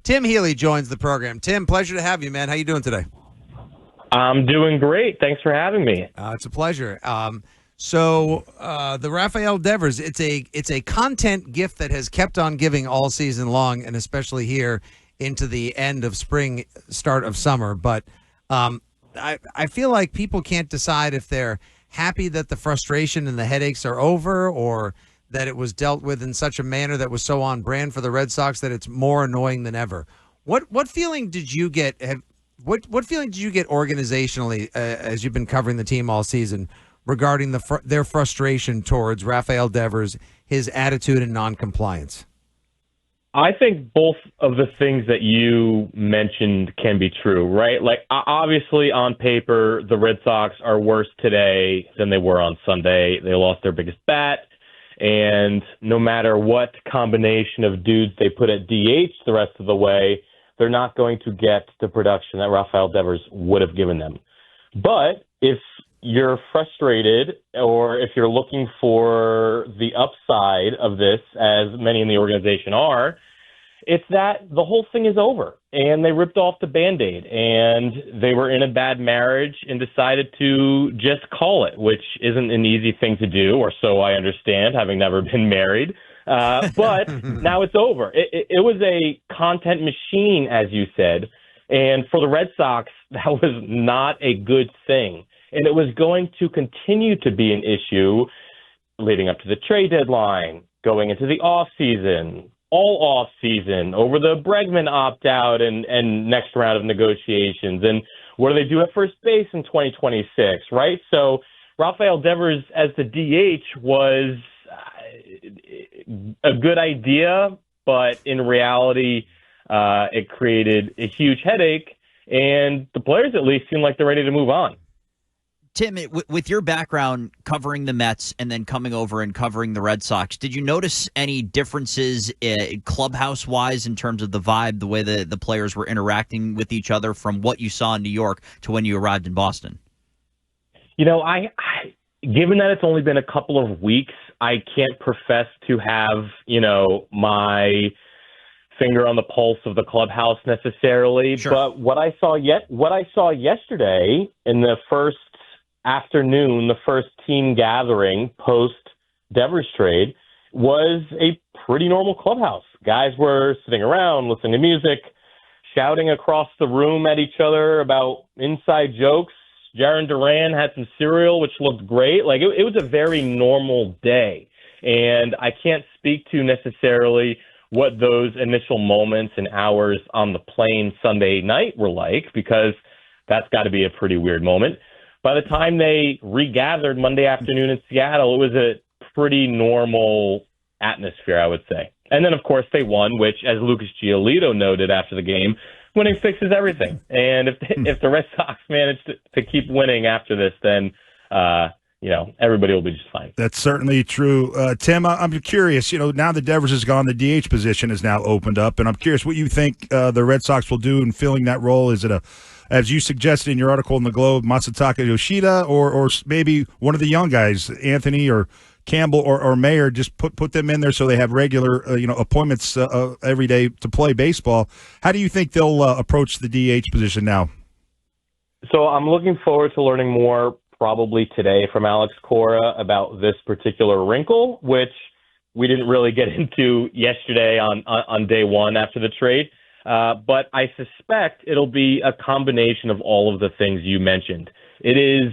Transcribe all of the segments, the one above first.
Tim Healey joins the program. Tim, pleasure to have you, man. How you doing today? I'm doing great. Thanks for having me. It's a pleasure. So the Rafael Devers, it's a content gift that has kept on giving all season long, and especially here into the end of spring, start of summer. But I feel like people can't decide if they're happy that the frustration and the headaches are over, or that it was dealt with in such a manner that was so on brand for the Red Sox that it's more annoying than ever. What feeling did you get? What feeling did you get organizationally as you've been covering the team all season regarding their frustration towards Rafael Devers, his attitude and non-compliance? I think both of the things that you mentioned can be true, right? Like, obviously, on paper, the Red Sox are worse today than they were on Sunday. They lost their biggest bat, and no matter what combination of dudes they put at DH the rest of the way, they're not going to get the production that Rafael Devers would have given them. But if you're frustrated, or if you're looking for the upside of this, as many in the organization are, it's that the whole thing is over, and they ripped off the Band-Aid, and they were in a bad marriage and decided to just call it, which isn't an easy thing to do, or so I understand, having never been married. But now it's over. It was a content machine, as you said, and for the Red Sox, that was not a good thing. And it was going to continue to be an issue leading up to the trade deadline, going into the offseason, all offseason, over the Bregman opt-out and next round of negotiations. And what do they do at first base in 2026, right? So Rafael Devers as the DH was a good idea, but in reality, it created a huge headache, and the players at least seem like they're ready to move on. Tim, with your background covering the Mets and then coming over and covering the Red Sox, did you notice any differences clubhouse-wise in terms of the vibe, the way the players were interacting with each other from what you saw in New York to when you arrived in Boston? You know, I given that it's only been a couple of weeks, I can't profess to have, my finger on the pulse of the clubhouse necessarily. Sure. But what I saw yesterday in the first afternoon, the first team gathering post Devers trade, was a pretty normal clubhouse. Guys were sitting around, listening to music, shouting across the room at each other about inside jokes. Jaron Duran had some cereal, which looked great. Like, it was a very normal day. And I can't speak to necessarily what those initial moments and hours on the plane Sunday night were like, because that's got to be a pretty weird moment. By the time they regathered Monday afternoon in Seattle, it was a pretty normal atmosphere, I would say. And then, of course, they won, which, as Lucas Giolito noted after the game, winning fixes everything. And if the Red Sox manage to keep winning after this, then everybody will be just fine. That's certainly true. Tim, I'm curious, now that Devers is gone, the DH position is now opened up, and I'm curious what you think the Red Sox will do in filling that role. Is it as you suggested in your article in the Globe, Masataka Yoshida, or maybe one of the young guys, Anthony or Campbell or Mayer, just put them in there so they have regular appointments every day to play baseball? How do you think they'll approach the DH position now? So I'm looking forward to learning more probably today from Alex Cora about this particular wrinkle, which we didn't really get into yesterday on day one after the trade. But I suspect it'll be a combination of all of the things you mentioned. It is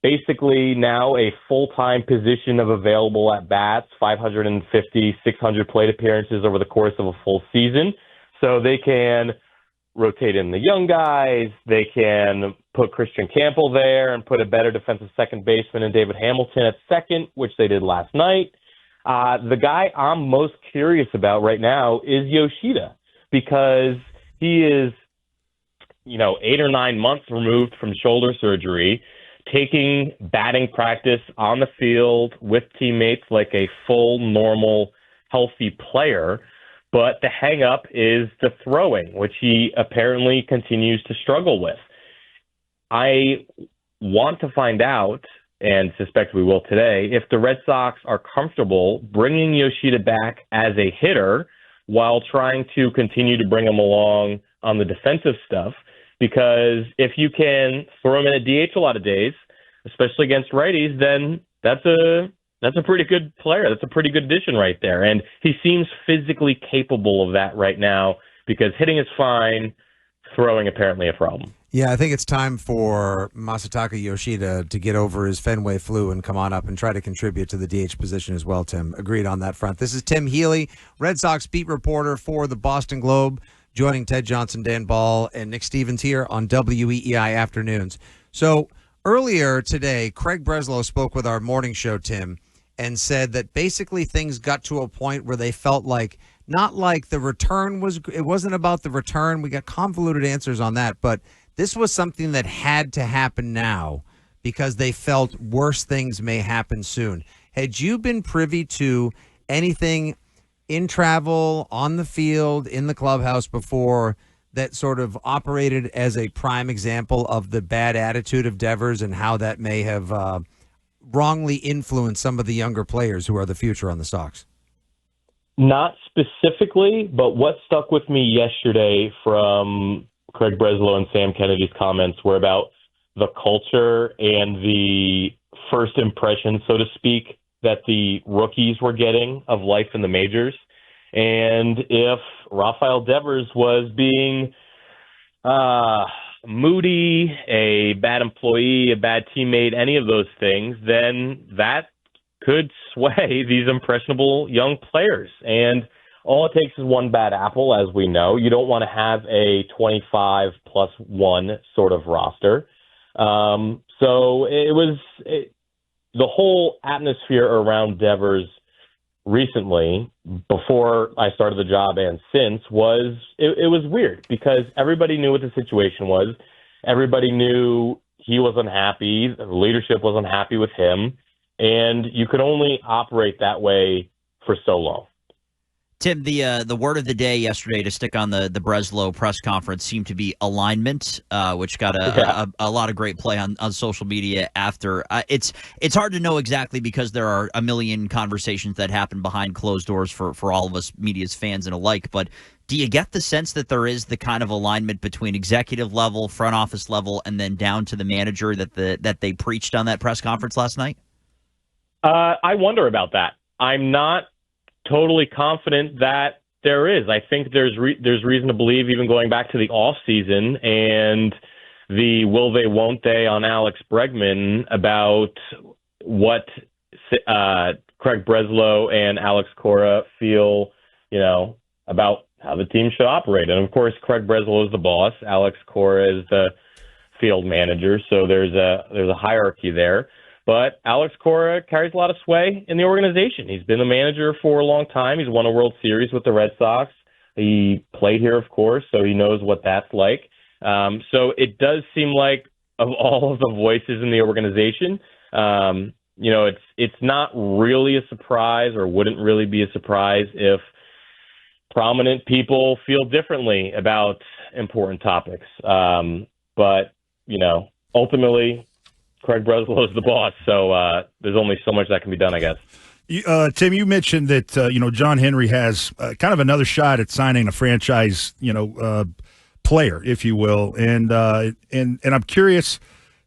basically now a full-time position of available at-bats, 550, 600 plate appearances over the course of a full season. So they can rotate in the young guys. They can put Christian Campbell there and put a better defensive second baseman in David Hamilton at second, which they did last night. The guy I'm most curious about right now is Yoshida, because he is, 8 or 9 months removed from shoulder surgery, taking batting practice on the field with teammates like a full, normal, healthy player. But the hang-up is the throwing, which he apparently continues to struggle with. I want to find out, and suspect we will today, if the Red Sox are comfortable bringing Yoshida back as a hitter while trying to continue to bring him along on the defensive stuff. Because if you can throw him in a DH a lot of days, especially against righties, then that's a pretty good player. That's a pretty good addition right there. And he seems physically capable of that right now because hitting is fine, throwing apparently a problem. Yeah, I think it's time for Masataka Yoshida to get over his Fenway flu and come on up and try to contribute to the DH position as well, Tim. Agreed on that front. This is Tim Healey, Red Sox beat reporter for the Boston Globe, joining Ted Johnson, Dan Ball, and Nick Stevens here on WEEI Afternoons. So earlier today, Craig Breslow spoke with our morning show, Tim, and said that basically things got to a point where they felt like, not like the return was, it wasn't about the return. We got convoluted answers on that, but this was something that had to happen now because they felt worse things may happen soon. Had you been privy to anything in travel, on the field, in the clubhouse before that sort of operated as a prime example of the bad attitude of Devers and how that may have wrongly influenced some of the younger players who are the future on the Sox? Not specifically, but what stuck with me yesterday from Craig Breslow and Sam Kennedy's comments were about the culture and the first impression, so to speak, that the rookies were getting of life in the majors. And if Rafael Devers was being moody, a bad employee, a bad teammate, any of those things, then that could sway these impressionable young players. And all it takes is one bad apple, as we know. You don't want to have a 25 plus one sort of roster. So the whole atmosphere around Devers recently, before I started the job and since, it was weird because everybody knew what the situation was. Everybody knew he was unhappy. The leadership was unhappy with him. And you could only operate that way for so long. Tim, the word of the day yesterday, to stick on the Breslow press conference, seemed to be alignment, which got a lot of great play on social media after. It's hard to know exactly because there are a million conversations that happen behind closed doors for all of us media's fans and alike. But do you get the sense that there is the kind of alignment between executive level, front office level, and then down to the manager that they preached on that press conference last night? I wonder about that. I'm not totally confident that there is. I think there's reason to believe, even going back to the off season and the will they won't they on Alex Bregman, about what Craig Breslow and Alex Cora feel, about how the team should operate. And of course, Craig Breslow is the boss. Alex Cora is the field manager. So there's a hierarchy there. But Alex Cora carries a lot of sway in the organization. He's been the manager for a long time. He's won a World Series with the Red Sox. He played here, of course, so he knows what that's like. So it does seem like, of all of the voices in the organization, it's not really a surprise, or wouldn't really be a surprise, if prominent people feel differently about important topics. But ultimately, Craig Breslow is the boss, so there's only so much that can be done, I guess. Tim, you mentioned that John Henry has kind of another shot at signing a franchise, player, if you will, and I'm curious.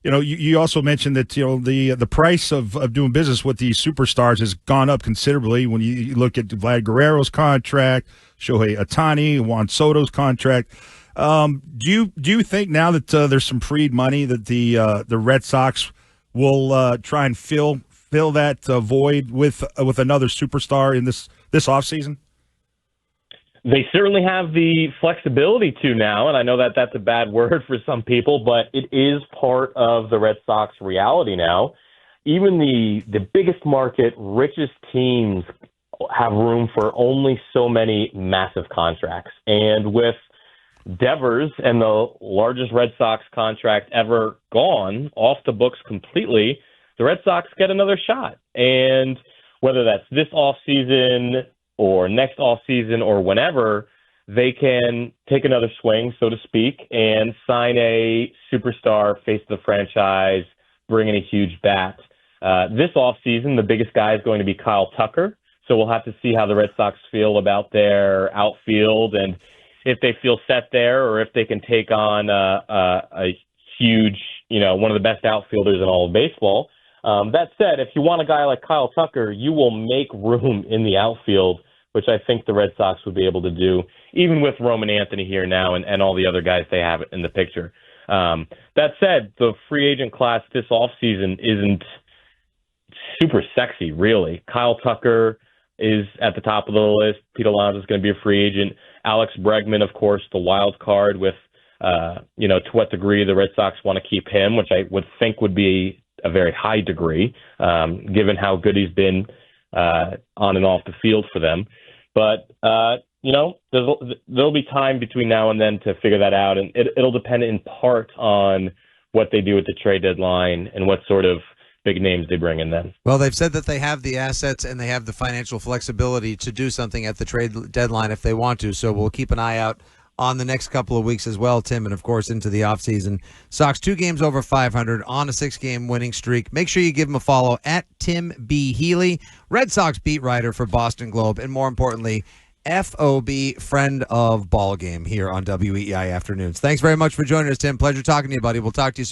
You also mentioned that the price of doing business with these superstars has gone up considerably. When you look at Vlad Guerrero's contract, Shohei Ohtani, Juan Soto's contract. Do you think now that there's some freed money that the Red Sox will try and fill that void with another superstar in this offseason? They certainly have the flexibility to now, and I know that that's a bad word for some people, but it is part of the Red Sox reality now. Even the biggest market, richest teams have room for only so many massive contracts. And with Devers and the largest Red Sox contract ever gone off the books completely, the Red Sox get another shot. And whether that's this offseason or next offseason or whenever, they can take another swing, so to speak, and sign a superstar, face of the franchise, bring in a huge bat. This offseason, the biggest guy is going to be Kyle Tucker. So we'll have to see how the Red Sox feel about their outfield and if they feel set there or if they can take on a huge, one of the best outfielders in all of baseball. That said, if you want a guy like Kyle Tucker, you will make room in the outfield, which I think the Red Sox would be able to do, even with Roman Anthony here now and all the other guys they have in the picture. That said, the free agent class this offseason isn't super sexy, really. Kyle Tucker is at the top of the list. Pete Alonso is going to be a free agent. Alex Bregman, of course, the wild card with, to what degree the Red Sox want to keep him, which I would think would be a very high degree, given how good he's been on and off the field for them. But, there'll be time between now and then to figure that out, and it'll depend in part on what they do at the trade deadline and what sort of big names they bring in then. Well, they've said that they have the assets and they have the financial flexibility to do something at the trade deadline if they want to. So we'll keep an eye out on the next couple of weeks as well, Tim, and of course into the offseason. Sox 2 games over 500 on a 6-game winning streak. Make sure you give him a follow at Tim B. Healey, Red Sox beat writer for Boston Globe, and more importantly, FOB friend of Ball Game here on WEEI Afternoons. Thanks very much for joining us, Tim. Pleasure talking to you, buddy. We'll talk to you soon.